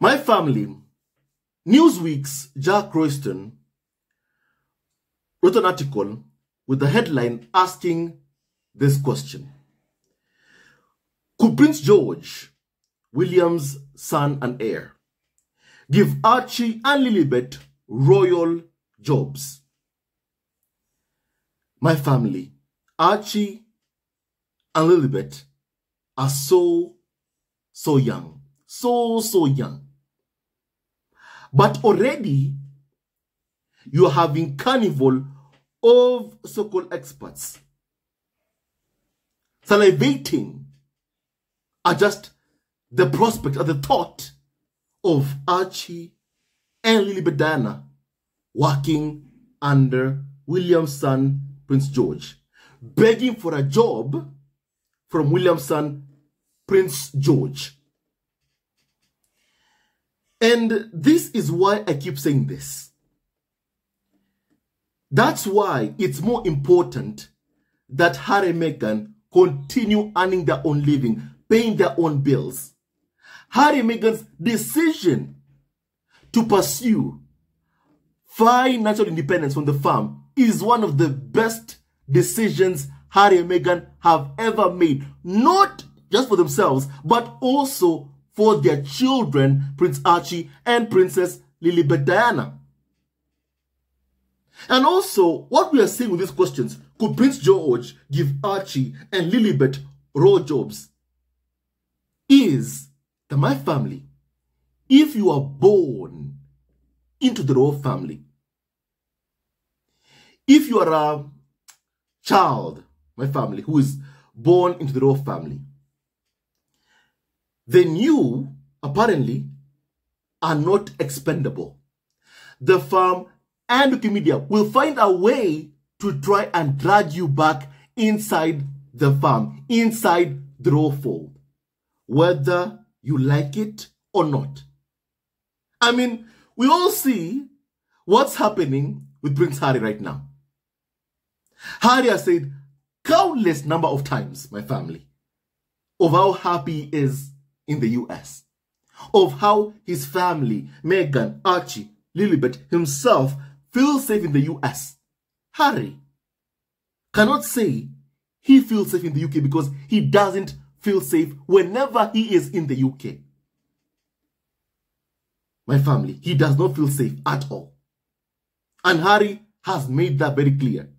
My family, Newsweek's Jack Royston wrote an article with the headline asking this question. Could Prince George, William's son and heir, give Archie and Lilibet royal jobs? My family, Archie and Lilibet are so young. So young. But already, you are having carnival of so-called experts salivating at just the prospect, at the thought of Archie and Lilibet Diana working under William's son, Prince George, begging for a job from William's son, Prince George. And this is why I keep saying this. That's why it's more important that Harry and Meghan continue earning their own living, paying their own bills. Harry and Meghan's decision to pursue financial independence from the farm is one of the best decisions Harry and Meghan have ever made. Not just for themselves, but also for their children, Prince Archie and Princess Lilibet Diana. And also, what we are saying with these questions, could Prince George give Archie and Lilibet royal jobs, is that my family, if you are born into the royal family, if you are a child, my family, who is born into the royal family, then you, apparently, are not expendable. The farm and Wikimedia will find a way to try and drag you back inside the farm, inside the royal fold, whether you like it or not. I mean, we all see what's happening with Prince Harry right now. Harry has said countless number of times, my family, of how happy he is in the US, of how his family, Meghan, Archie, Lilibet, himself, feels safe in the US. Harry cannot say he feels safe in the UK because he doesn't feel safe whenever he is in the UK. My family, he does not feel safe at all. And Harry has made that very clear.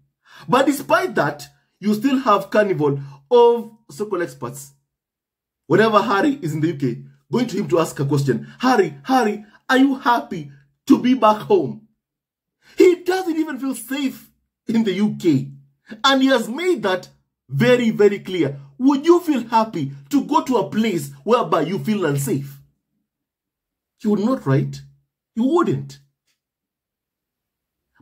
But despite that, you still have carnival of so-called experts. Whenever Harry is in the UK, going to him to ask a question, Harry, are you happy to be back home? He doesn't even feel safe in the UK. And he has made that very, very clear. Would you feel happy to go to a place whereby you feel unsafe? You would not, right? You wouldn't.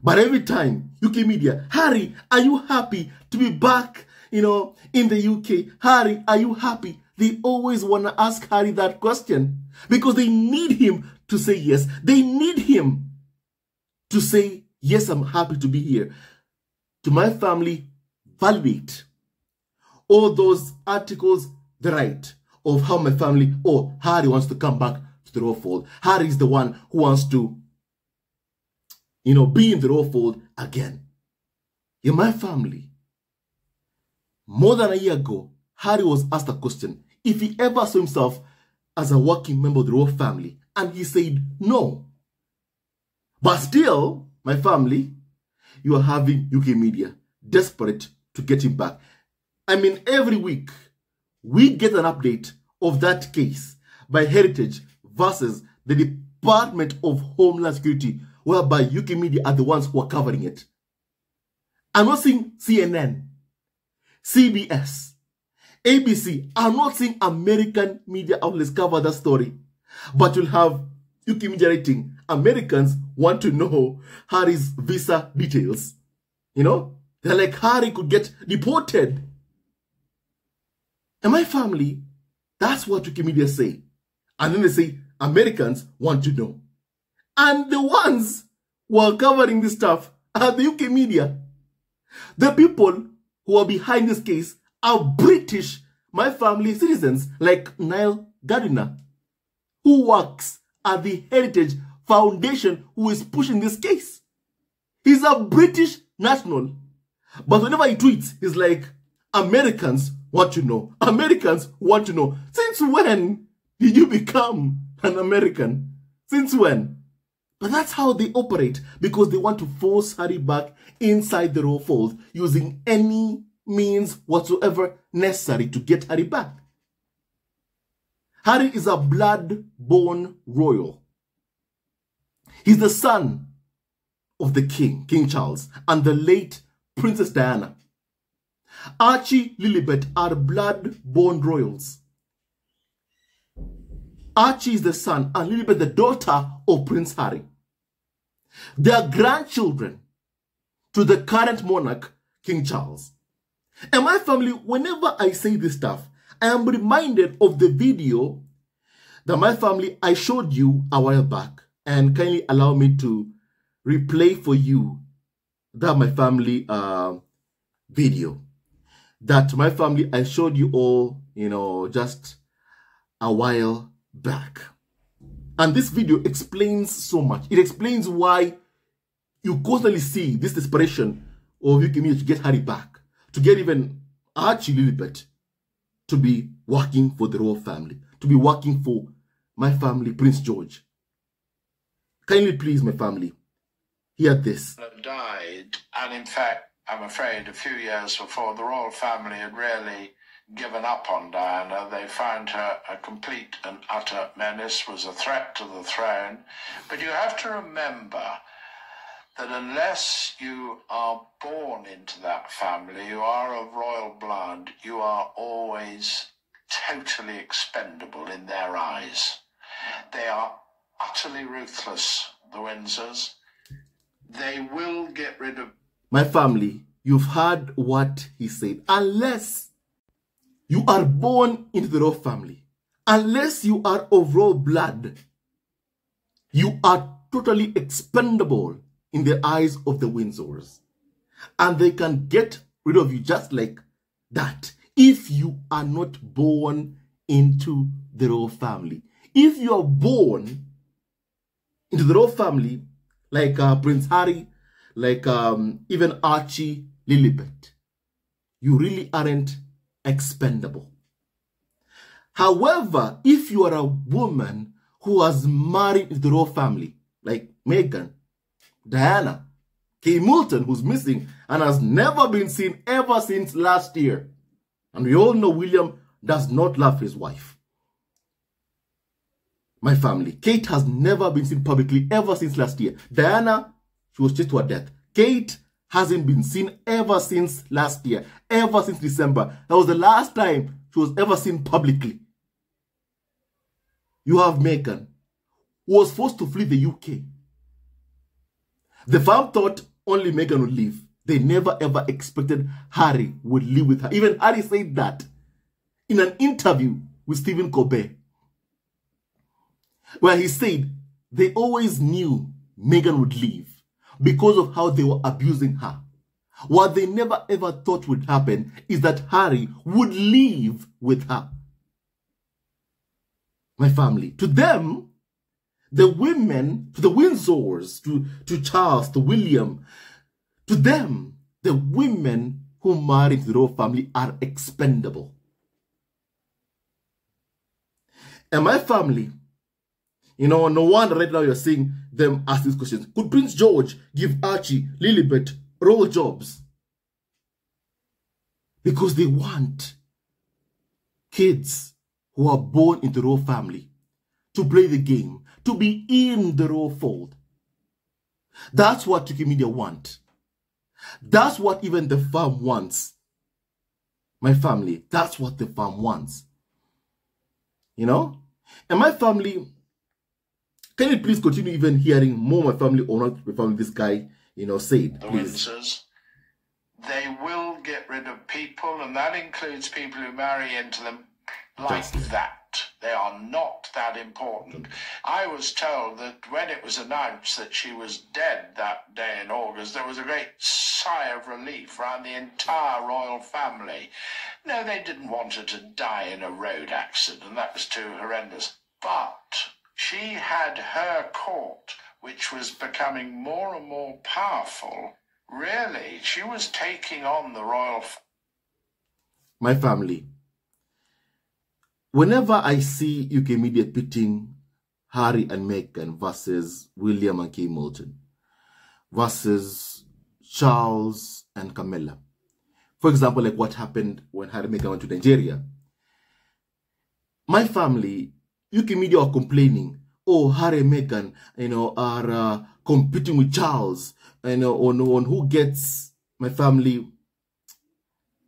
But every time, UK media, Harry, are you happy to be back, in the UK? Harry, are you happy? They always want to ask Harry that question because they need him to say yes. They need him to say, yes, I'm happy to be here. To my family, validate all those articles, the right of how my family, Harry wants to come back to the royal fold. Harry is the one who wants to, be in the royal fold again. In my family, more than a year ago, Harry was asked a question if he ever saw himself as a working member of the royal family, and he said no. But still, my family, you are having UK media desperate to get him back. I mean, every week, we get an update of that case by Heritage versus the Department of Homeland Security, whereby UK media are the ones who are covering it. I'm not seeing CNN, CBS, ABC. I'm not seeing American media outlets cover that story. But you'll have UK media writing, Americans want to know Harry's visa details. They're like, Harry could get deported. And my family, that's what UK media say. And then they say, Americans want to know. And the ones who are covering this stuff are the UK media. The people who are behind this case are British, my family citizens, like Niall Gardiner, who works at the Heritage Foundation who is pushing this case. He's a British national. But whenever he tweets, he's like, Americans want to know. Americans want to know. Since when did you become an American? Since when? But that's how they operate, because they want to force Harry back inside the royal fold using any means whatsoever necessary to get Harry back. Harry is a blood-born royal. He's the son of the king, King Charles, and the late Princess Diana. Archie, Lilibet are blood-born royals. Archie is the son and Lilibet the daughter of Prince Harry. They are grandchildren to the current monarch, King Charles. And my family, whenever I say this stuff, I am reminded of the video that my family, I showed you a while back, and kindly allow me to replay for you that my family video. That my family, I showed you all, just a while back. And this video explains so much. It explains why you constantly see this desperation of Yukimi to get Harry back, to get even Archie Lilibet to be working for the royal family, to be working for my family, Prince George. Kindly please, my family, hear this. Died, and in fact, I'm afraid a few years before the royal family had really given up on Diana. They found her a complete and utter menace, was a threat to the throne. But you have to remember that unless you are born into that family, you are of royal blood, you are always totally expendable in their eyes. They are utterly ruthless, the Windsors. They will get rid of... My family, you've heard what he said. Unless you are born into the royal family, unless you are of royal blood, you are totally expendable in the eyes of the Windsors. And they can get rid of you just like that if you are not born into the royal family. If you are born into the royal family, like Prince Harry, like even Archie Lilibet, you really aren't expendable. However, if you are a woman who has married into the royal family, like Meghan, Diana, Kate Middleton, who's missing and has never been seen ever since last year, and we all know William does not love his wife. My family, Kate has never been seen publicly ever since last year. Diana, she was chased to her death. Kate hasn't been seen ever since last year, ever since December. That was the last time she was ever seen publicly. You have Meghan, who was forced to flee the UK. The fam thought only Meghan would leave. They never ever expected Harry would live with her. Even Harry said that in an interview with Stephen Colbert, where he said they always knew Meghan would leave because of how they were abusing her. What they never ever thought would happen is that Harry would leave with her. My family, to them, the women, to the Windsors, to Charles, to William, to them, the women who married the royal family are expendable. And my family, no wonder right now you're seeing them ask these questions. Could Prince George give Archie, Lilibet, royal jobs? Because they want kids who are born into the royal family to play the game, to be in the royal fold. That's what Turkey media want. That's what even the farm wants. My family, that's what the farm wants. And my family, can you please continue even hearing more my family or not my family this guy, said, the please. Windsors. They will get rid of people, and that includes people who marry into them like that. They are not that important. I was told that when it was announced that she was dead that day in August, there was a great sigh of relief around the entire royal family. No, they didn't want her to die in a road accident. That was too horrendous. But she had had her court, which was becoming more and more powerful. Really, she was taking on the royal... My family, whenever I see UK media pitting Harry and Meghan versus William and Kate Middleton versus Charles and Camilla, for example, like what happened when Harry and Meghan went to Nigeria, my family, UK media are complaining, oh, Harry and Meghan, are competing with Charles, on who gets, my family,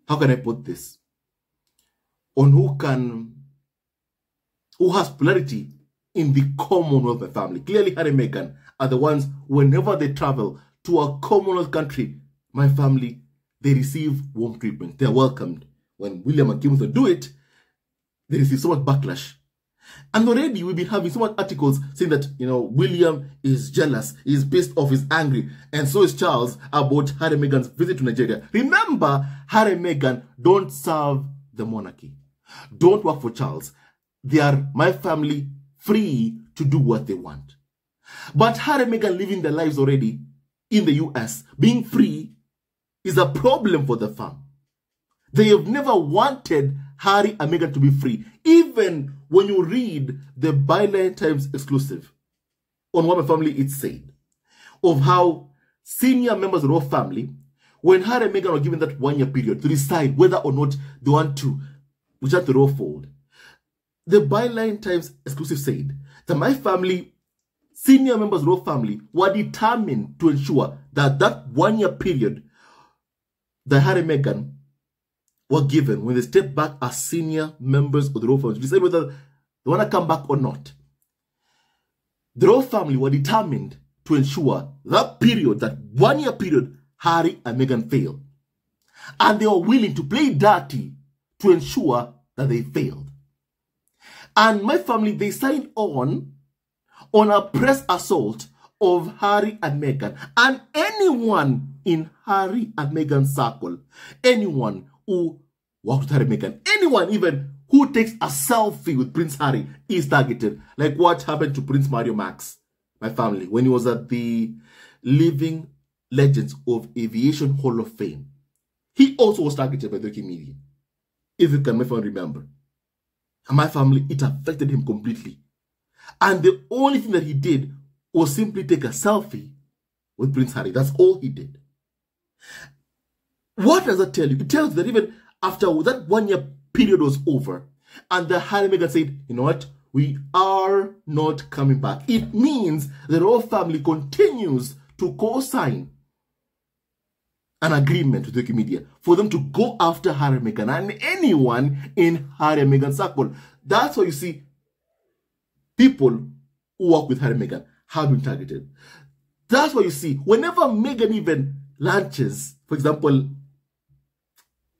how can I put this? On who has popularity in the Commonwealth, my family. Clearly, Harry and Meghan are the ones, whenever they travel to a Commonwealth country, my family, they receive warm treatment. They're welcomed. When William and Kate do it, they receive so much backlash. And already we've been having so much articles saying that, William is jealous, he's pissed off, he's angry, and so is Charles about Harry and Meghan's visit to Nigeria. Remember, Harry and Meghan don't serve the monarchy. Don't work for Charles. They are, my family, free to do what they want. But Harry and Meghan living their lives already in the US, being free, is a problem for the firm. They have never wanted Harry and Meghan to be free. Even when you read the Byline Times exclusive on what my family it said, of how senior members of the royal family, when Harry and Meghan were given that 1 year period to decide whether or not they want to return to the royal fold, the Byline Times exclusive said that my family, senior members of the royal family, were determined to ensure that that 1 year period that Harry and Meghan were given when they stepped back as senior members of the royal family to decide whether they want to come back or not. The royal family were determined to ensure that period, that 1 year period, Harry and Meghan failed. And they were willing to play dirty to ensure that they failed. And my family, they signed on a press assault of Harry and Meghan. And anyone in Harry and Meghan's circle, anyone who worked with Harry and Meghan, anyone even who takes a selfie with Prince Harry is targeted. Like what happened to Prince Mario Max, my family, when he was at the Living Legends of Aviation Hall of Fame. He also was targeted by the UK media, if you can remember. And my family, it affected him completely. And the only thing that he did was simply take a selfie with Prince Harry. That's all he did. What does that tell you? It tells you that even after that 1 year period was over, and the Harry and Meghan said, you know what, we are not coming back. It means the royal family continues to co-sign an agreement with Wikimedia for them to go after Harry and Meghan and anyone in Harry and Meghan's circle. That's why you see people who work with Harry and Meghan have been targeted. That's why you see whenever Meghan even launches, for example,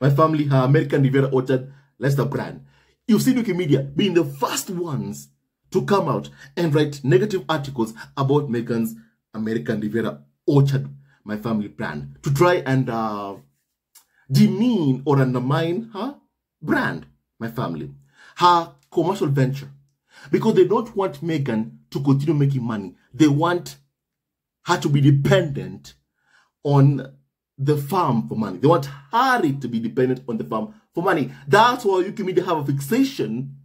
my family, her American Riviera Orchard lifestyle brand, you've seen Wikimedia being the first ones to come out and write negative articles about Meghan's American Riviera Orchard, my family brand, to try and demean or undermine her brand, my family, her commercial venture, because they don't want Meghan to continue making money. They want her to be dependent on the farm for money. They want Harry to be dependent on the farm for money. That's why UK media have a fixation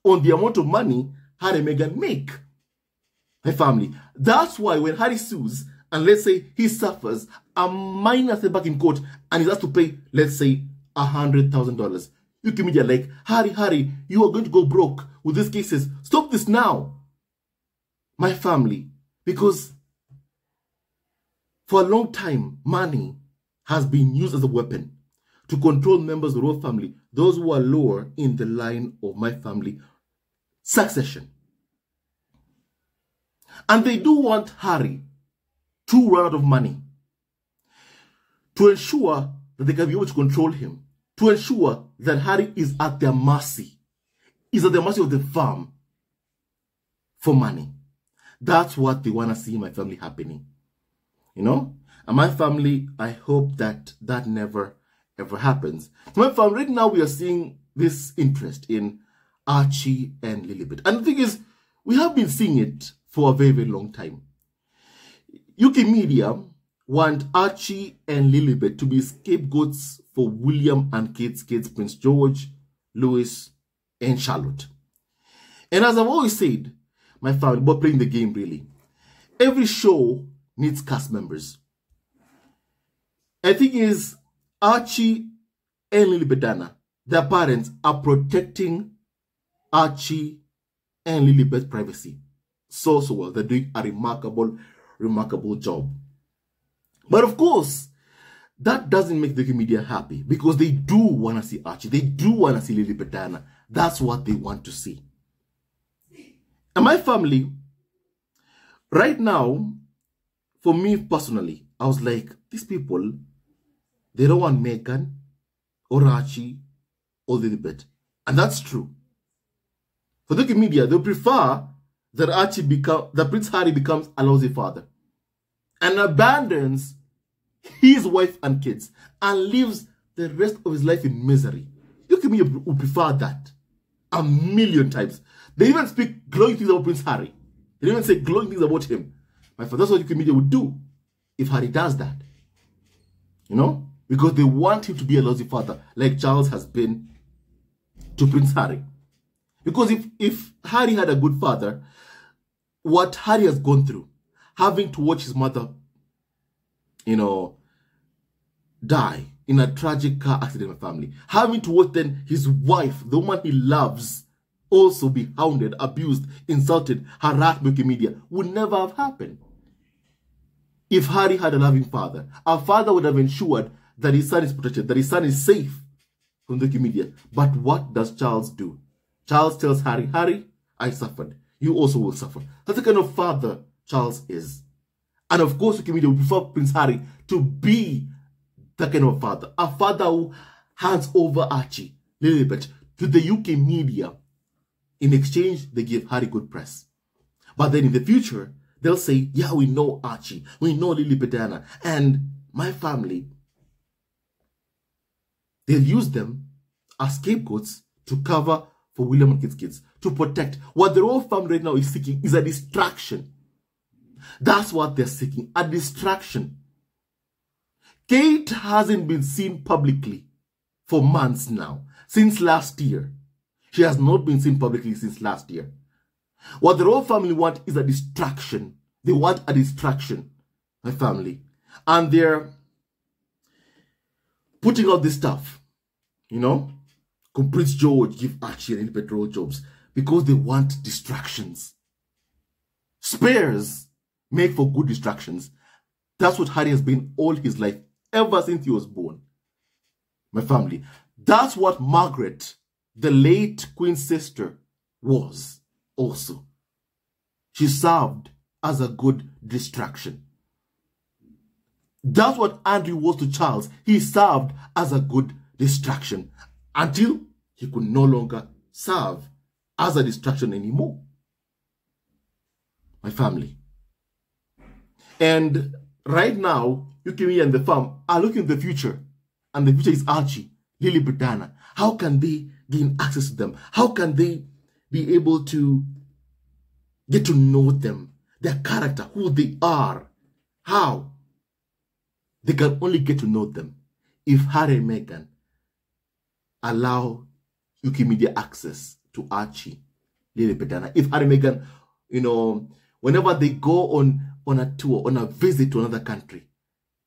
on the amount of money Harry and Meghan make, my family. That's why when Harry sues, and let's say he suffers a minor setback in court and he has to pay, let's say, $100,000. UK media like, Harry, you are going to go broke with these cases. Stop this now, my family. Because for a long time, money has been used as a weapon to control members of the royal family, those who are lower in the line of my family succession. And they do want Harry to run out of money, to ensure that they can be able to control him, to ensure that Harry is at their mercy, is at the mercy of the farm for money. That's what they want to see in my family happening. You know? And my family, I hope that that never, ever happens. So my family, right now we are seeing this interest in Archie and Lilibet. And the thing is, we have been seeing it for a very, very long time. UK media want Archie and Lilibet to be scapegoats for William and Kate's kids, Prince George, Louis, and Charlotte. And as I've always said, my family, about playing the game really, every show needs cast members. I think is Archie and Lilibet, their parents are protecting Archie and Lilibet's privacy so well. They're doing a remarkable job. But of course, that doesn't make the media happy because they do want to see Archie. They do want to see Lilibet. That's what they want to see. And my family, right now, for me personally, I was like, these people, they don't want Meghan or Archie or Lilibet. And that's true. For the media, they prefer that Prince Harry becomes a lousy father and abandons his wife and kids and lives the rest of his life in misery. UK media would prefer that a million times. They even speak glowing things about Prince Harry. They even say glowing things about him. That's what UK media would do if Harry does that. You know? Because they want him to be a lousy father, like Charles has been to Prince Harry. Because if Harry had a good father, what Harry has gone through, having to watch his mother, die in a tragic car accident in the family, having to watch then his wife, the woman he loves, also be hounded, abused, insulted, harassed by media, would never have happened. If Harry had a loving father, our father would have ensured that his son is protected, that his son is safe from the media. But what does Charles do? Charles tells Harry, Harry, I suffered. You also will suffer. That's the kind of father Charles is. And of course, the media would prefer Prince Harry to be that kind of father. A father who hands over Archie, Lilibet, to the UK media. In exchange, they give Harry good press. But then in the future, they'll say, yeah, we know Archie. We know Lilibet. And my family, they'll use them as scapegoats to cover for William and Kate's kids, to protect. What the royal family right now is seeking is a distraction. That's what they're seeking, a distraction. Kate hasn't been seen publicly for months now, since last year. She has not been seen publicly since last year. What the royal family want is a distraction. They want a distraction, my family. And they're putting out this stuff, Could Prince George give Archie and Lilibet role jobs? Because they want distractions. Spares make for good distractions. That's what Harry has been all his life, ever since he was born. My family. That's what Margaret, the late Queen's sister, was also. She served as a good distraction. That's what Andrew was to Charles. He served as a good distraction until he could no longer serve as a distraction anymore. My family. And right now, Yukimi and the farm are looking at the future. And the future is Archie, Lilibet. How can they gain access to them? How can they be able to get to know them, their character, who they are? How? They can only get to know them if Harry and Meghan allow UK media access to Archie, Lilibet. If Harry and Meghan, whenever they go on a tour, on a visit to another country,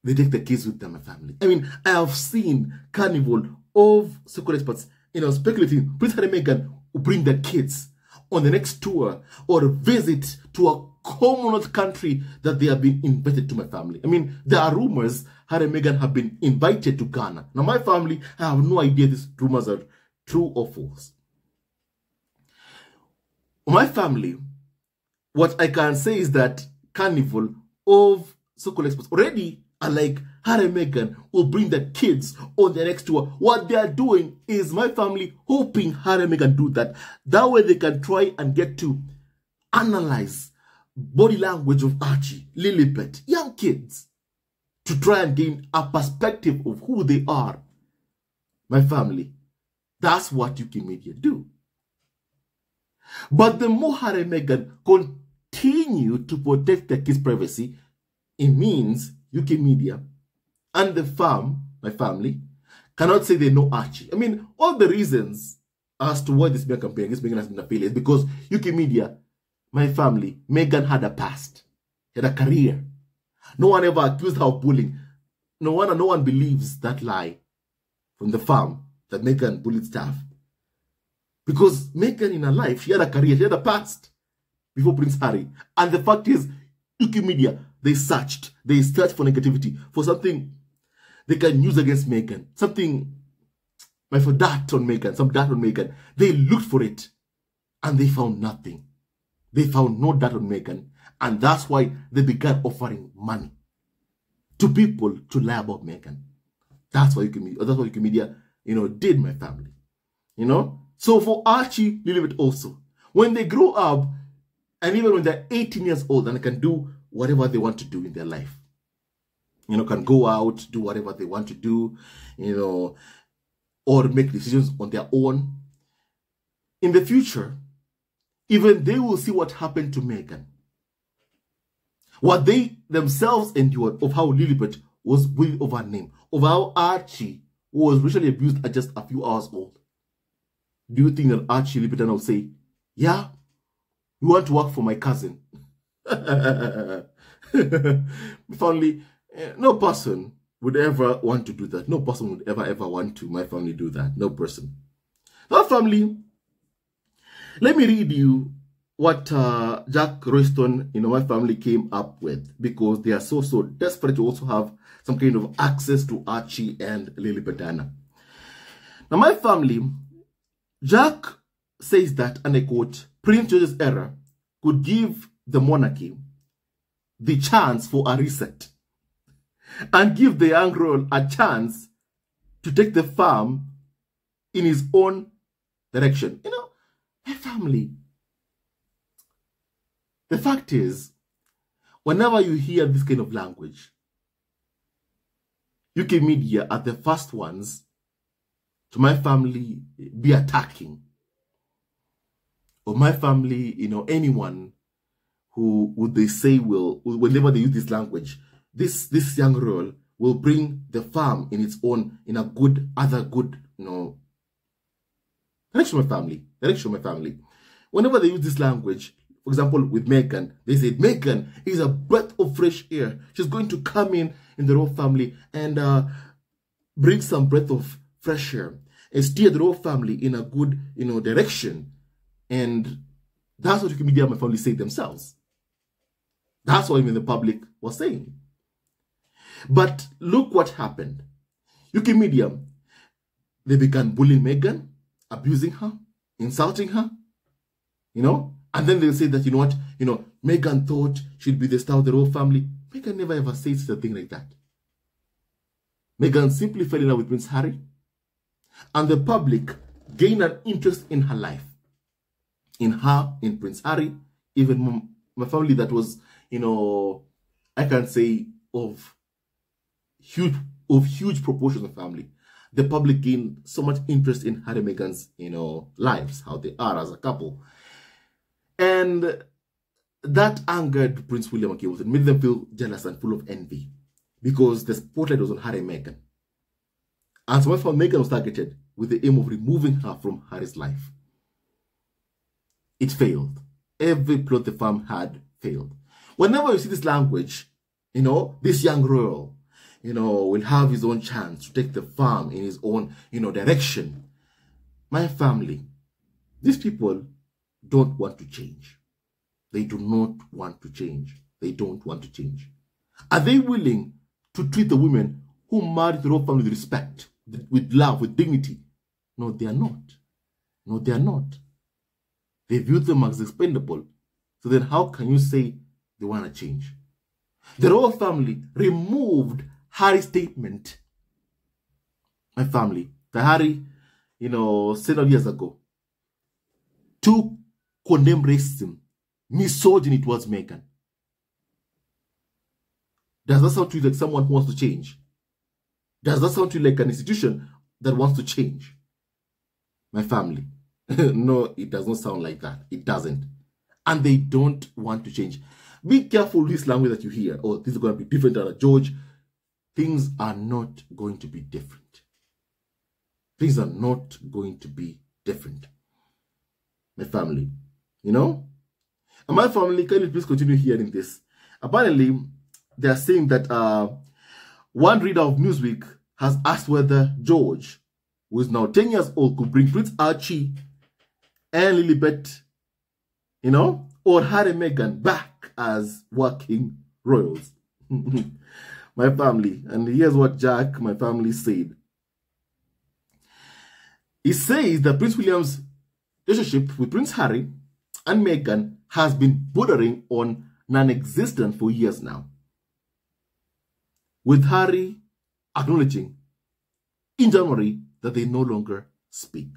they take the kids with them, my family. I mean, I have seen carnival of so-called experts, speculating Prince Harry and Meghan will bring their kids on the next tour or a visit to a Commonwealth country that they have been invited to, my family. I mean, there are rumors Harry and Meghan have been invited to Ghana. Now, my family, I have no idea these rumors are true or false. My family, what I can say is that carnival of so-called experts already are like Harry and Meghan will bring their kids on the next tour. What they are doing is my family hoping Harry and Meghan do that. That way they can try and get to analyze body language of Archie, Lilibet, young kids, to try and gain a perspective of who they are. My family, that's what UK media do. But the more Harry and Meghan continue to protect their kids' privacy, it means UK media and the farm, my family, cannot say they know Archie. I mean, all the reasons as to why this campaign against Meghan has been a failure is because UK media, my family, Meghan had a past, had a career. No one ever accused her of bullying. No one believes that lie from the farm that Meghan bullied staff. Because Meghan in her life, she had a career, she had a past before Prince Harry. And the fact is, UK media, they searched for negativity, for something they can use against Meghan. Something, for dirt on Meghan, some dirt on Meghan. They looked for it and they found nothing. They found no dirt on Meghan. And that's why they began offering money to people to lie about Meghan. That's why UK media, did, my family. So for Archie, Lilibet also, when they grow up, and even when they're 18 years old and they can do whatever they want to do in their life, can go out, do whatever they want to do, or make decisions on their own. In the future, even they will see what happened to Meghan. What they themselves endured of how Lilibet was bullied over her name, of how Archie was racially abused at just a few hours old. Do you think that Archie Lilibet will say, yeah, you want to work for my cousin? Finally, no person would ever want to do that. No person would ever want to, my family, do that. No person. Now, family, let me read you what Jack Royston, my family came up with, because they are so desperate to also have some kind of access to Archie and Lilibet. Now, my family, Jack says that, and I quote, Prince George's era could give the monarchy the chance for a reset and give the young royal a chance to take the farm in his own direction. My family, the fact is, whenever you hear this kind of language, UK media are the first ones to, my family, be attacking. Or my family, anyone who would they say will, whenever they use this language, this young royal will bring the farm in its own, in a good, direction of my family. Whenever they use this language, for example, with Meghan, they say, Meghan is a breath of fresh air. She's going to come in the royal family and bring some breath of fresh air and steer the royal family in a good, direction. And that's what UK media, my family, say themselves. That's what even the public was saying. But look what happened. UK media, they began bullying Meghan, abusing her, insulting her, and then they'll say that, Meghan thought she'd be the star of the royal family. Meghan never ever says a thing like that. Meghan simply fell in love with Prince Harry, and the public gained an interest in her life, in her, in Prince Harry, even my family that was, I can say of huge proportions of family. The public gained so much interest in Harry and Meghan's, lives, how they are as a couple. And that angered Prince William and Kate Middleton, made them feel jealous and full of envy, because the spotlight was on Harry and Meghan. And so my family, Meghan was targeted with the aim of removing her from Harry's life. It failed. Every plot the farm had failed. Whenever you see this language, this young royal, will have his own chance to take the farm in his own, direction. My family, these people don't want to change. They do not want to change. They don't want to change. Are they willing to treat the women who married the royal family with respect, with love, with dignity? No, they are not. No, they are not. They view them as expendable. So then how can you say they want to change? The royal family removed Harry's statement. My family, the Harry, several years ago, to condemn racism, misogyny towards Meghan. Does that sound to you like someone who wants to change? Does that sound to you like an institution that wants to change? My family. No, it does not sound like that. It doesn't. And they don't want to change. Be careful with this language that you hear. Oh, this is going to be different than George. Things are not going to be different. Things are not going to be different. My family, you know? And my family, can you please continue hearing this? Apparently, they are saying that one reader of Newsweek has asked whether George, who is now 10 years old, could bring Prince Archie and Lilibet, you know, or Harry and Meghan back as working royals. My family. And here's what Jack, my family, said. He says that Prince William's relationship with Prince Harry and Meghan has been bordering on non-existent for years now, with Harry acknowledging in January that they no longer speak.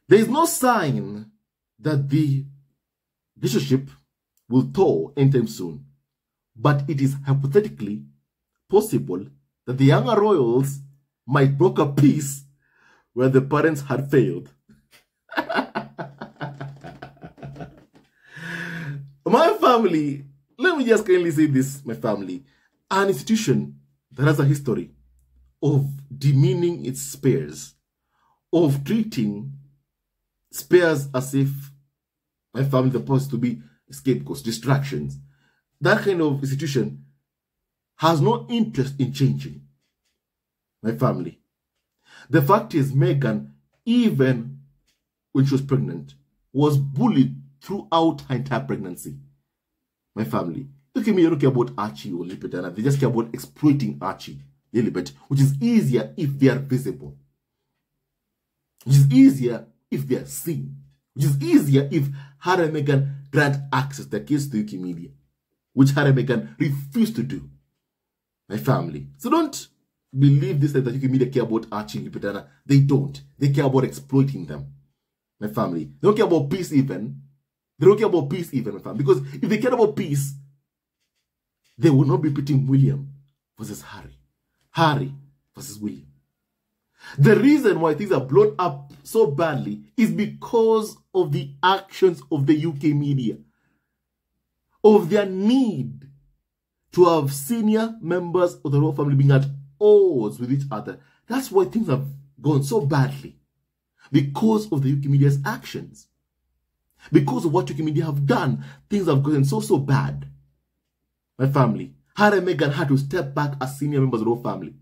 There is no sign that the relationship will thaw anytime soon, but it is hypothetically possible that the younger royals might broker peace where the parents had failed. My family, let me just kindly say this, my family, an institution that has a history of demeaning its spares, of treating spares as if my family is supposed to be scapegoats, distractions. That kind of institution has no interest in changing. My family. The fact is, Meghan, even when she was pregnant, was bullied throughout her entire pregnancy. My family. They don't care about Archie or Lilibet. They just care about exploiting Archie, Lilibet, which is easier if they are visible. Which is easier if they are seen. Which is easier if Harry and Meghan grant access to the case to UK media, which Harry and Meghan refuse to do. My family. So don't believe this that UK media care about Archie and Lilibet. They don't. They care about exploiting them. My family. They don't care about peace even. They don't care about peace even, my family. Because if they cared about peace, they would not be pitting William versus Harry. Harry versus William. The reason why things are blown up so badly is because of the actions of the UK media. Of their need to have senior members of the royal family being at odds with each other. That's why things have gone so badly. Because of the UK media's actions. Because of what UK media have done, things have gotten so bad. My family. Harry and Meghan had to step back as senior members of the royal family.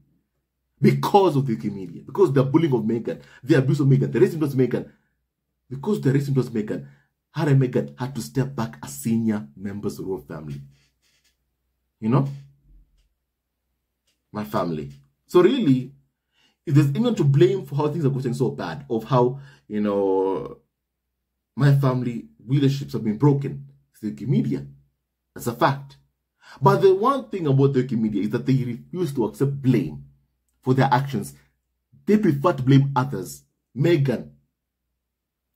Because of the UK media. Because of the bullying of Meghan. The abuse of Meghan. The racism towards Meghan. Because of the racism towards Meghan, Harry and Meghan had to step back as senior members of the royal family. You know? My family. So really, if there's anyone to blame for how things are going so bad, of how, you know, my family relationships have been broken, it's the UK media. That's a fact. But the one thing about the UK media is that they refuse to accept blame for their actions. They prefer to blame others. Meghan,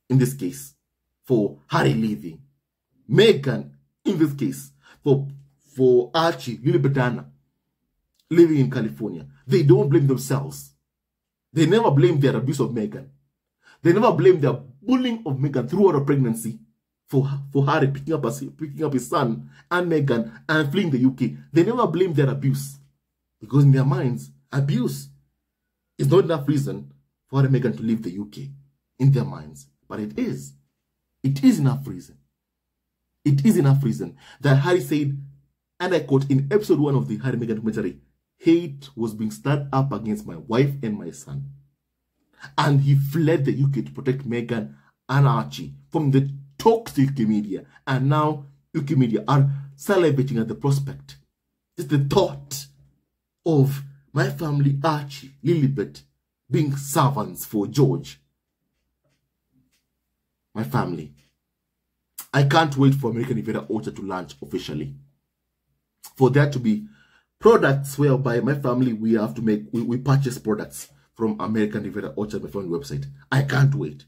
in this case, for Harry leaving. Meghan, in this case, for Archie, Lilibet, living in California. They don't blame themselves. They never blame their abuse of Meghan. They never blame their bullying of Meghan throughout her pregnancy for Harry picking up his son and Meghan and fleeing the UK. They never blame their abuse. Because in their minds, abuse is not enough reason for Harry and Meghan to leave the UK. In their minds. But it is. It is enough reason. It is enough reason that Harry said, and I quote, in episode 1 of the Harry and Meghan documentary, hate was being stirred up against my wife and my son. And he fled the UK to protect Meghan and Archie from the toxic UK media. And now UK media are salivating at the prospect. Just the thought of my family, Archie, Lilibet, being servants for George. My family. I can't wait for American Invader Orchard to launch officially. For there to be products whereby my family, we have to make, we purchase products from American Invader Orchard, my family website. I can't wait.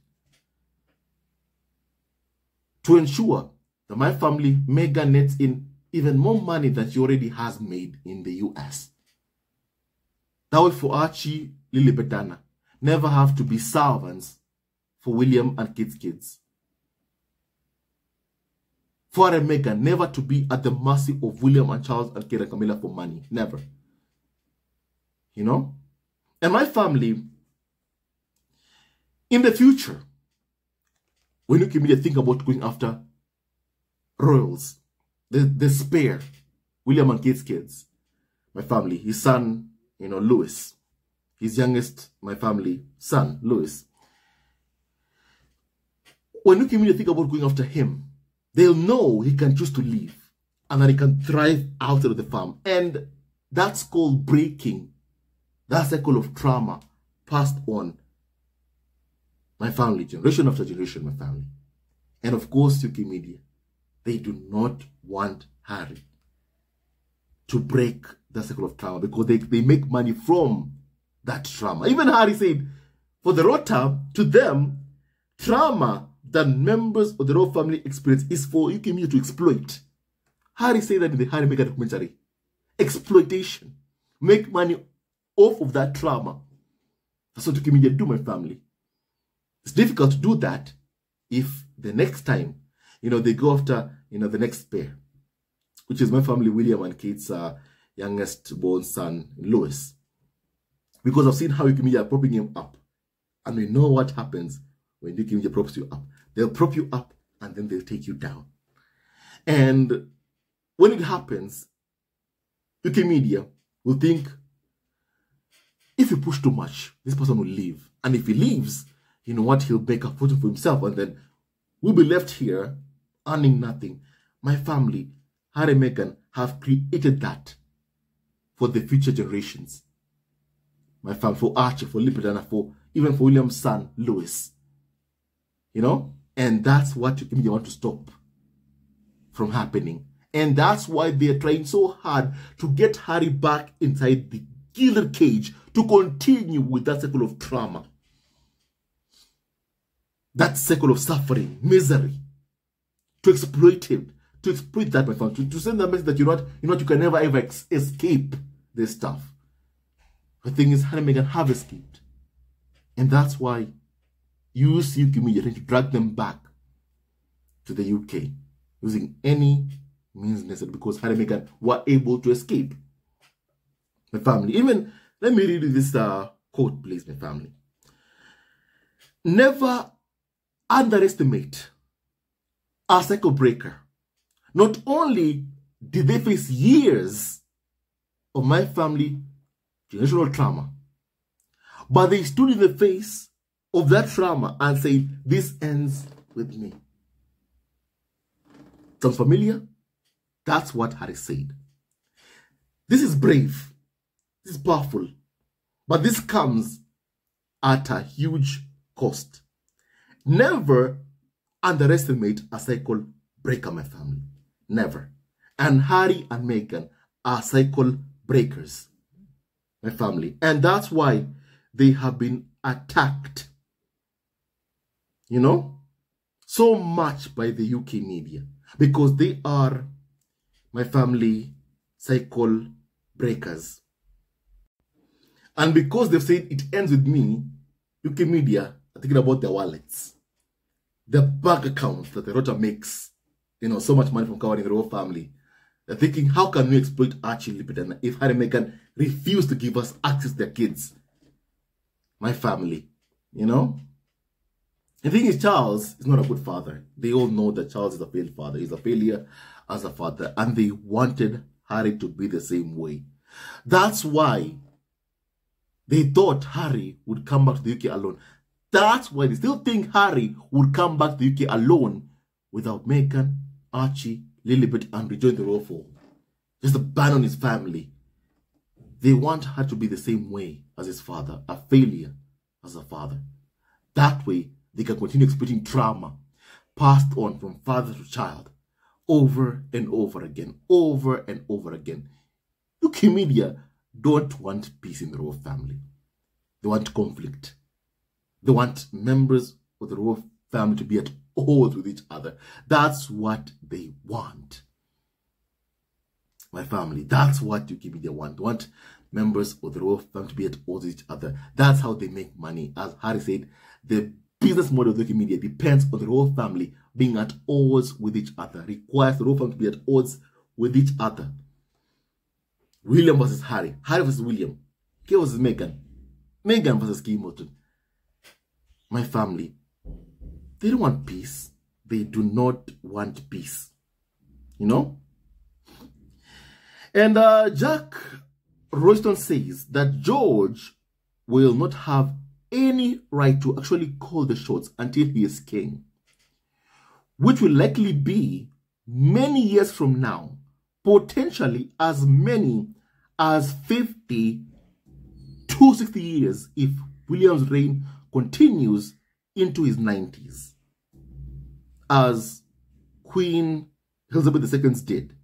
To ensure that my family, Meghan, nets in even more money than she already has made in the US. That way for Archie, Lilibet, never have to be servants for William and kids. for Harry and Meghan never to be at the mercy of William and Charles and Kate and Camilla for money. Never. You know? And my family, in the future, when you can think about going after royals, the spare, William and Kate's kids, my family, his son, Louis, his youngest, my family, son, Louis. When you can think about going after him, they'll know he can choose to leave and that he can thrive out of the farm. And that's called breaking that cycle of trauma passed on my family, generation after generation, my family. And of course, UK media, they do not want Harry to break that cycle of trauma because they make money from that trauma. Even Harry said, for the royal time, to them, trauma that members of the royal family experience is for UK media to exploit. Harry said that in the Harry Meghan documentary. Exploitation. Make money off of that trauma. That's what UK media do, my family. It's difficult to do that if the next time, they go after, the next pair, which is my family, William and Kate's youngest born son, Louis. Because I've seen how UK media are propping him up. And we know what happens when UK media props you up. They'll prop you up and then they'll take you down. And when it happens, UK media will think, if you push too much, this person will leave. And if he leaves, you know what, he'll make a fortune for himself. And then we'll be left here earning nothing. My family, Harry and Meghan, have created that for the future generations. My family, for Archie, for Lilibet, and even for William's son, Louis. And that's what you want to stop from happening. And that's why they're trying so hard to get Harry back inside the gilded cage to continue with that cycle of trauma. That cycle of suffering, misery. To exploit him. To exploit that, my family. To send the message that you can never ever escape this stuff. The thing is, Harry and Meghan have escaped. And that's why you see UK media trying to drag them back to the UK using any means necessary because Harry and Meghan were able to escape. My family. Even, let me read you this quote, please, my family. Never underestimate a cycle breaker. Not only did they face years of my family generational trauma, but they stood in the face of that trauma and said, this ends with me. Sounds familiar? That's what Harry said. This is brave. This is powerful. But this comes at a huge cost. Never underestimate a cycle breaker, my family. Never. And Harry and Meghan are cycle breakers, my family. And that's why they have been attacked, so much by the UK media. Because they are, my family, cycle breakers. And because they've said it ends with me, UK media are thinking about their wallets. Their bank accounts that the daughter makes, so much money from covering the royal family. They're thinking, how can we exploit Archie and Lilibet if Harry and Meghan refuse to give us access to their kids? My family, The thing is, Charles is not a good father. They all know that Charles is a failed father. He's a failure as a father. And they wanted Harry to be the same way. That's why they thought Harry would come back to the UK alone. That's why they still think Harry would come back to the UK alone without Meghan, Archie, Lilibet, and rejoin the royal fold. Just abandon his family. They want her to be the same way as his father, a failure as a father. That way, they can continue exploiting trauma passed on from father to child over and over again, over and over again. UK media don't want peace in the royal family. They want conflict. They want members of the royal family to be at odds with each other. That's what they want. My family, that's what UK media want. They want members of the royal family to be at odds with each other. That's how they make money. As Harry said, the business model of the media depends on the royal family being at odds with each other, requires the royal family to be at odds with each other. William versus Harry, Harry versus William, Kate versus Meghan, Meghan versus Kate Morton. My family, they don't want peace. They do not want peace. You know? And Jack Royston says that George will not have any right to actually call the shots until he is king, which will likely be many years from now, potentially as many as 50 to 60 years if William's reign continues into his 90s, as Queen Elizabeth II did.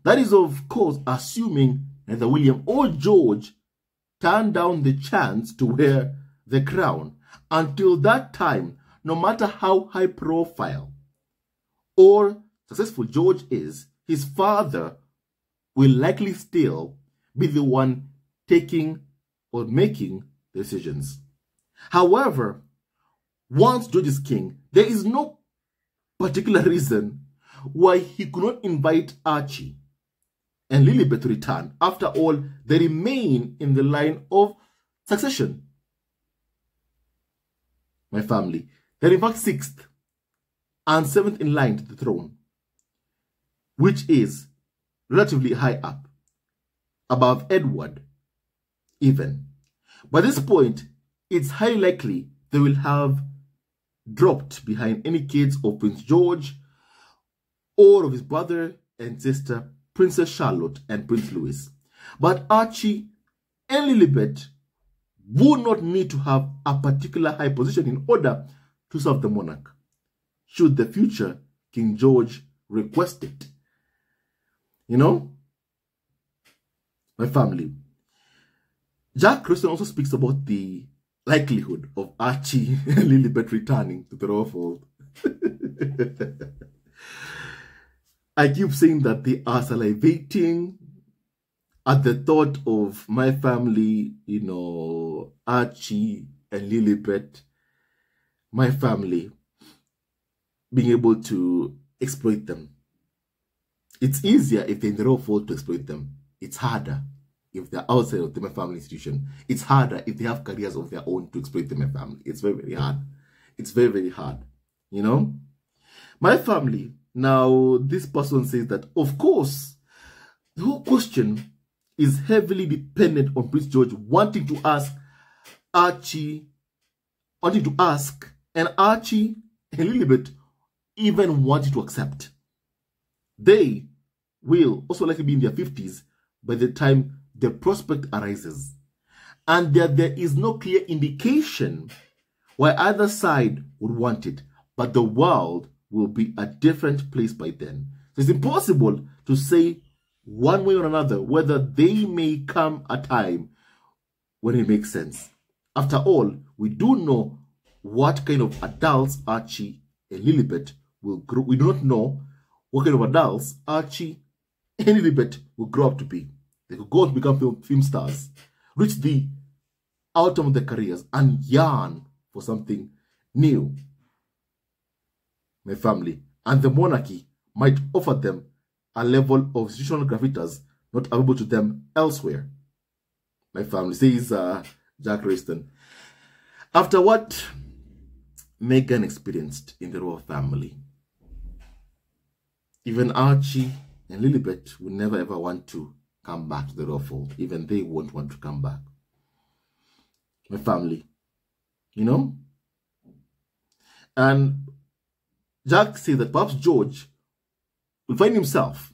That is, of course, assuming neither William or George turn down the chance to wear the crown. Until that time, no matter how high profile or successful George is, his father will likely still be the one taking or making the decisions. However, once George is king, there is no particular reason why he could not invite Archie and Lilibet to return. After all, they remain in the line of succession. My family, they're in fact 6th and 7th in line to the throne, which is relatively high up, above Edward even. By this point, it's highly likely they will have dropped behind any kids of Prince George or of his brother and sister, Princess Charlotte and Prince Louis. But Archie and Lilibet would not need to have a particular high position in order to serve the monarch, should the future King George request it. You know, my family. Jack Royston also speaks about the likelihood of Archie and Lilibet returning to the royal fold. I keep saying that they are salivating at the thought of my family, you know, Archie and Lilibet, my family, being able to exploit them. It's easier if they're in the royal fold to exploit them. It's harder if they're outside of the my family institution. It's harder if they have careers of their own to exploit the my family. It's very, very hard. It's very, very hard. You know? My family, now this person says that, of course, the whole question is heavily dependent on Prince George wanting to ask Archie, and Archie and Lilibet even wanting to accept. They will also likely be in their 50s by the time the prospect arises. And there is no clear indication why either side would want it, but the world will be a different place by then. So it's impossible to say one way or another whether they may come a time when it makes sense. After all, we do know what kind of adults Archie and Lilibet will grow. We do not know what kind of adults Archie and Lilibet will grow up to be. They could go on to become film stars, reach the outcome of their careers, and yearn for something new. My family, and the monarchy might offer them a level of institutional gravitas not available to them elsewhere. My family, says Jack Royston. After what Meghan experienced in the royal family, even Archie and Lilibet will never ever want to come back to the royal fold. Even they won't want to come back. My family, you know? And Jack says that perhaps George will find himself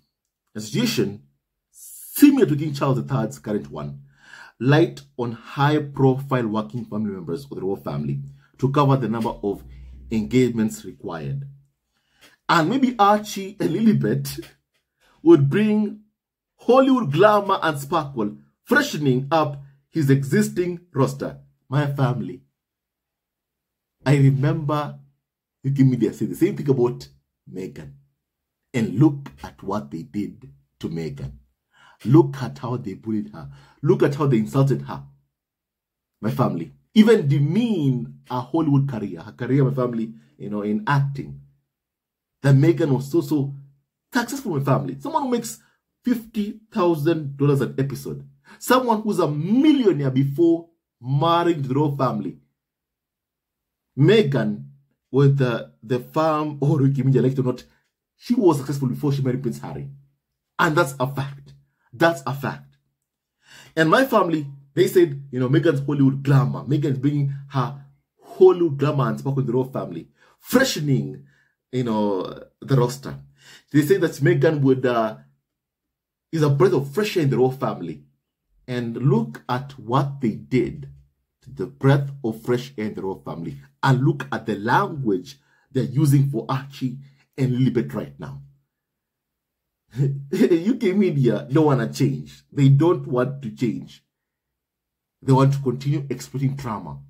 in a situation similar to King Charles III's current one, light on high-profile working family members of the royal family to cover the number of engagements required. And maybe Archie and Lilibet would bring Hollywood glamour and sparkle, freshening up his existing roster. My family, I remember UK media say the same thing about Meghan. And look at what they did to Meghan. Look at how they bullied her. Look at how they insulted her. My family, even demean her Hollywood career, her career, my family, in acting. That Meghan was so successful in family. Someone who makes $50,000 an episode. Someone who's a millionaire before marrying the royal family. Meghan, with the farm, or Wikimedia like to not, she was successful before she married Prince Harry. And that's a fact. That's a fact. And my family, they said, Meghan's Hollywood glamour. Meghan's bringing her Hollywood glamour and sparkle in the royal family. Freshening, the roster. They say that Meghan would is a breath of fresh air in the royal family. And look at what they did to the breath of fresh air in the royal family. And look at the language they're using for Archie and Lilibet right now. UK media don't want to change. They don't want to change. They want to continue exploiting trauma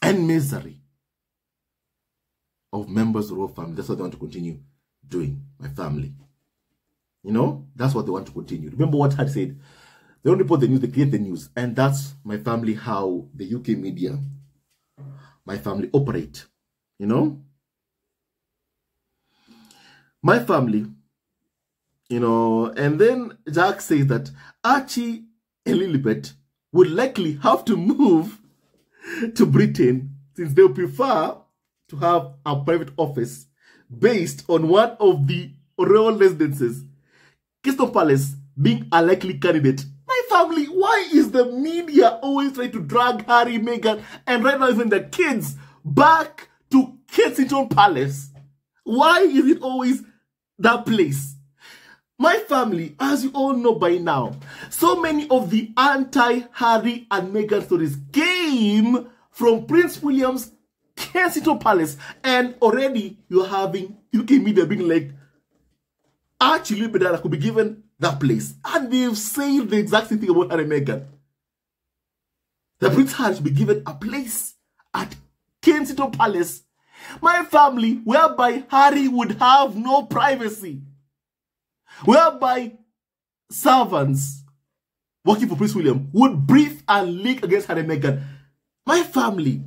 and misery of members of the royal family. That's what they want to continue doing, my family. That's what they want to continue. Remember what Harry said? They don't report the news, they create the news. And that's, my family, how the UK media, my family, operate. My family, and then Jack says that Archie and Lilibet would likely have to move to Britain since they would prefer to have a private office based on one of the royal residences, Crystal Palace being a likely candidate. My family, why is the media always trying to drag Harry, Meghan, and right now even the kids back to Kensington Palace? Why is it always that place? My family, as you all know by now, so many of the anti-Harry and Meghan stories came from Prince William's Kensington Palace, and already you're having UK media being like, Archie Lilibet could be given that place. And they've said the exact same thing about Harry and Meghan. That Prince Harry should be given a place at Kensington Palace. My family, whereby Harry would have no privacy. Whereby servants working for Prince William would breathe and leak against Harry and Meghan. My family,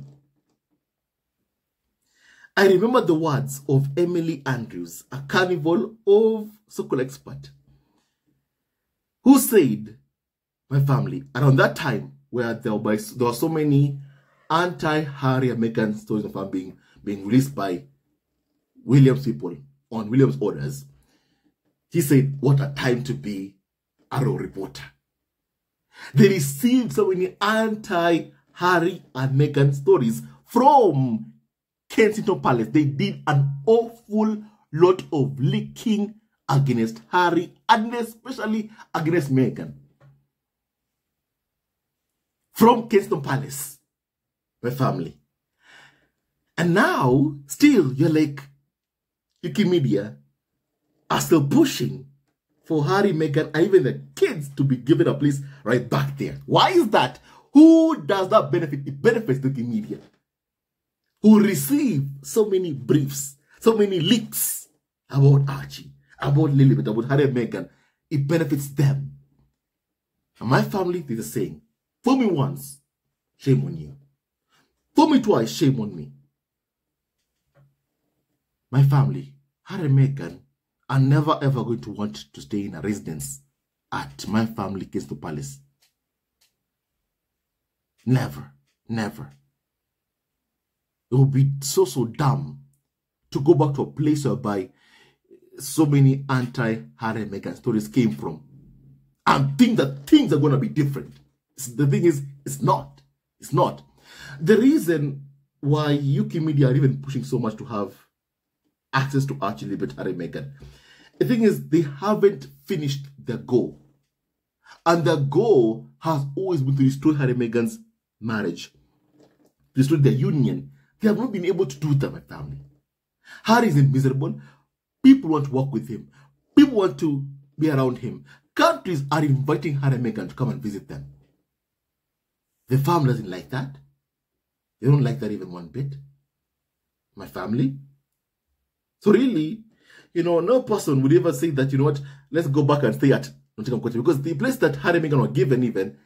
I remember the words of Emily Andrews, a carnival of so-called expert, who said, my family, around that time where there were so many anti-Harry and Meghan stories of them being released by William's people on William's orders, he said, what a time to be a royal reporter. They received so many anti-Harry and Meghan stories from Kensington Palace. They did an awful lot of leaking against Harry and especially against Meghan. From Kensington Palace, my family. And now, still, you're like, UK media are still pushing for Harry, Meghan, and even the kids to be given a place right back there. Why is that? Who does that benefit? It benefits the UK media, who receive so many briefs, so many leaks about Archie, about Lilibet, about Harry and Meghan. It benefits them. And my family did the same. For me once, shame on you. For me twice, shame on me. My family, Harry and Meghan, are never ever going to want to stay in a residence at my family Kensington Palace. Never, never. It would be so dumb to go back to a place whereby so many anti-Harry and Meghan stories came from and think that things are going to be different. The thing is, it's not. It's not. The reason why UK media are even pushing so much to have access to Archie, Lilibet, Harry and Meghan, the thing is, they haven't finished their goal. And their goal has always been to destroy Harry and Meghan's marriage, to destroy their union. They have not been able to do that, my family. Harry is miserable. People want to work with him. People want to be around him. Countries are inviting Harry and Meghan to come and visit them. The family doesn't like that. They don't like that even one bit. My family. So really, no person would ever say that, let's go back and stay at Nottingham Cottage, because the place that Harry and Meghan were given even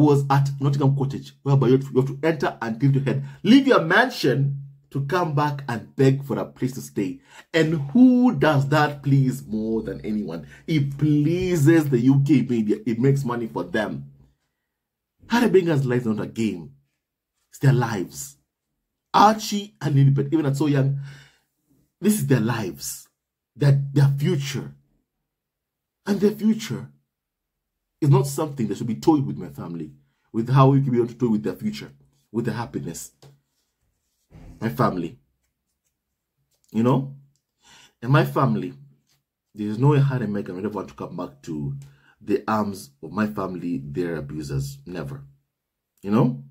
was at Nottingham Cottage, whereby you have to enter and give your head, leave your mansion to come back and beg for a place to stay. And who does that please more than anyone? It pleases the UK media. It makes money for them. Harry and Meghan's lives are not a game. It's their lives. Archie and Lilibet, even at so young, this is their lives. Their future. And their future is not something that should be toyed with my family, with how we can be able to toy with their future, with their happiness. My family. You know? And my family, there is no way Harry and Meghan will ever want to come back to the arms of my family, their abusers. Never. You know?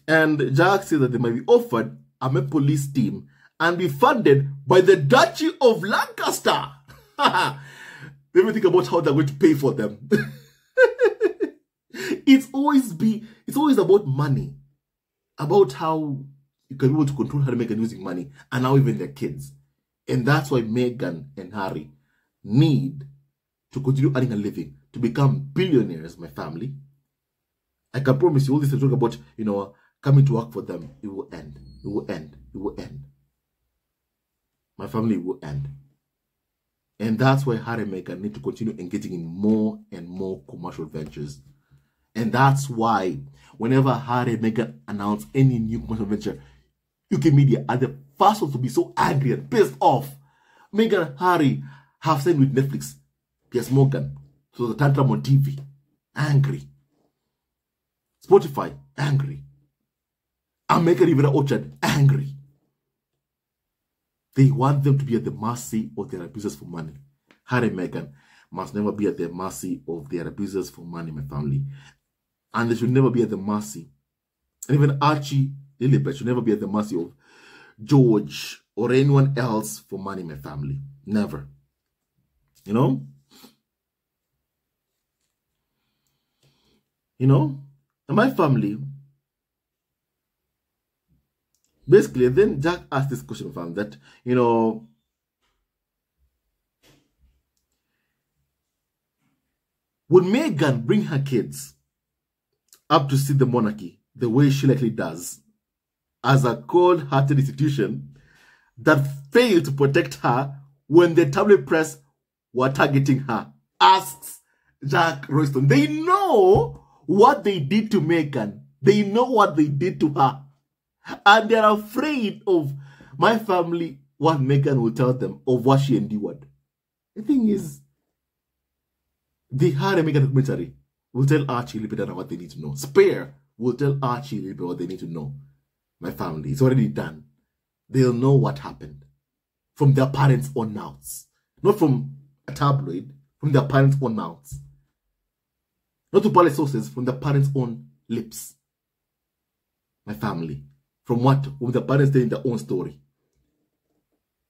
And Jack said that they might be offered a police team and be funded by the Duchy of Lancaster. Let me think about how they're going to pay for them. It's always about money. About how you can be able to control Harry and Meghan using money, and now even their kids. And that's why Meghan and Harry need to continue earning a living, to become billionaires, my family. I can promise you all this talk about, coming to work for them, it will end. It will end. It will end. My family will end. And that's why Harry and Meghan need to continue engaging in more and more commercial ventures. And that's why whenever Harry and Meghan announce any new commercial venture, UK media are the first ones to be so angry and pissed off. Meghan and Harry have signed with Netflix, Piers Morgan, so the tantrum on TV, angry. Spotify, angry. American River Orchard, angry. They want them to be at the mercy of their abusers for money. Harry and Meghan must never be at the mercy of their abusers for money, my family. And they should never be at the mercy. And even Archie Lilibet should never be at the mercy of George or anyone else for money, my family. Never. You know? And my family, basically, then Jack asked this question, fam, that, would Meghan bring her kids up to see the monarchy the way she likely does, as a cold-hearted institution that failed to protect her when the tabloid press were targeting her? Asks Jack Royston. They know what they did to Meghan. They know what they did to her. And they're afraid of my family, what Meghan will tell them of what she endured. The thing is, the Harry and Meghan documentary will tell Archie and Lilibet what they need to know. Spare will tell Archie and Lilibet what they need to know. My family, it's already done. They'll know what happened from their parents' own mouths. Not from a tabloid, from their parents' own mouths. Not to palace sources, from their parents' own lips. My family. From the parents telling their own story.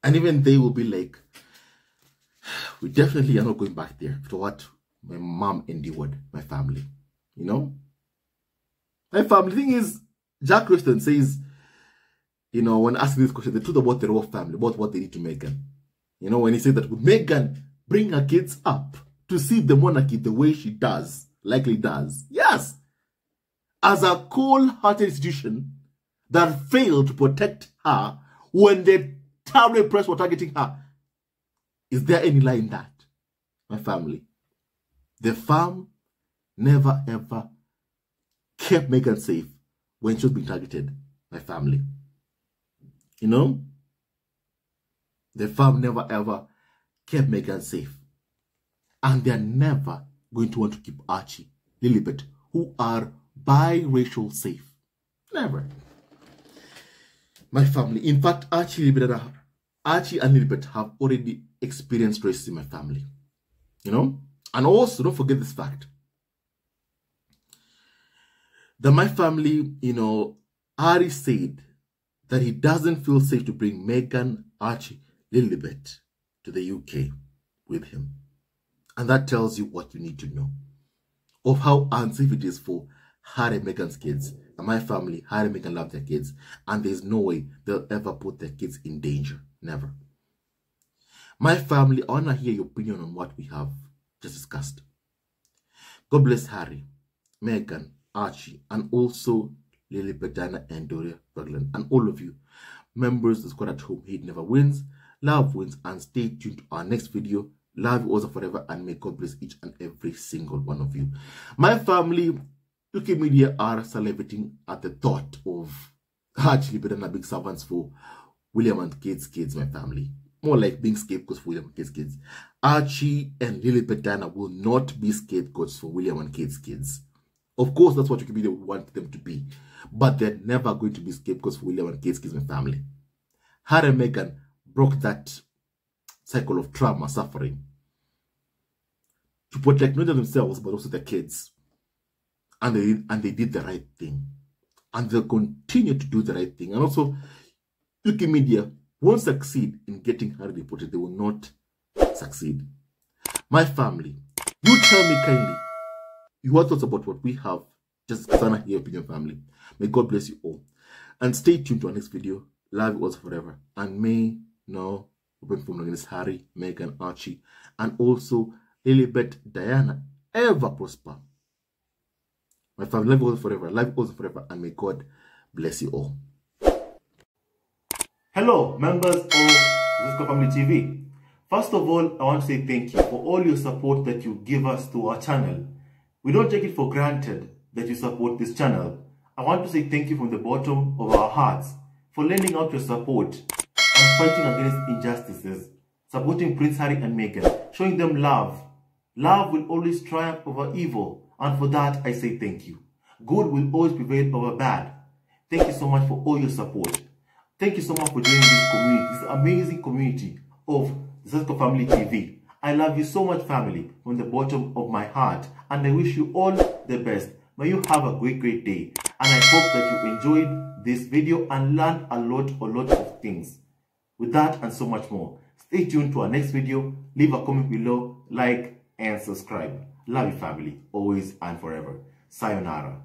And even they will be like, we definitely are not going back there to what my mom endured, my family. My family. The thing is, Jack Royston says, when asking this question, the truth about the royal family, about what they did to Meghan. When he said that, would Meghan bring her kids up to see the monarchy the way she does, likely does? Yes. As a cold-hearted institution that failed to protect her when the tabloid press were targeting her. Is there any lie in that? My family. The farm never ever kept Meghan safe when she was being targeted. My family. The farm never ever kept Meghan safe. And they're never going to want to keep Archie, Lilibet, who are biracial, safe. Never. My family. In fact, Archie and Lilibet have already experienced racism in my family. And also, don't forget this fact. That my family, Harry said that he doesn't feel safe to bring Meghan, Archie, Lilibet to the UK with him. And that tells you what you need to know of how unsafe it is for Harry and Meghan's kids. And my family, Harry and Meghan love their kids. And there's no way they'll ever put their kids in danger. Never. My family, I want to hear your opinion on what we have just discussed. God bless Harry. Megan, Archie, and also Lilibet, Diana, and Doria Berglund, and all of you members of the squad at home. Hate never wins, love wins, and stay tuned to our next video. Love you also forever, and may God bless each and every single one of you. My family, UK media are salivating at the thought of Archie being big servants for William and Kate's kids, my family. More like being scapegoats for William and Kate's kids. Archie and Lilibet Diana will not be scapegoats for William and Kate's kids. Of course, that's what UK media want them to be. But they're never going to be scapegoats for William and Kate's kids, my family. Harry and Meghan broke that cycle of trauma, suffering, to protect not just themselves, but also their kids. And they did the right thing. And they'll continue to do the right thing. And also, UK media won't succeed in getting Harry reported. They will not succeed. My family, you tell me kindly your thoughts about what we have. Just Sana here, Opinion Family. May God bless you all. And stay tuned to our next video. Love you all forever. And may now open from against Harry, Meghan, Archie, and also Lilibet, Diana ever prosper. My family, love you all forever. Love you all forever. And may God bless you all. Hello, members of Zesco Family TV. First of all, I want to say thank you for all your support that you give us to our channel. We don't take it for granted that you support this channel. I want to say thank you from the bottom of our hearts for lending out your support and fighting against injustices, supporting Prince Harry and Meghan, showing them love. Love will always triumph over evil, and for that I say thank you. Good will always prevail over bad. Thank you so much for all your support. Thank you so much for joining this community, this amazing community of Zesco Family TV. I love you so much, family, from the bottom of my heart, and I wish you all the best. May you have a great day, and I hope that you enjoyed this video and learned a lot of things. With that and so much more, stay tuned to our next video. Leave a comment below, like and subscribe. Love you, family, always and forever. Sayonara.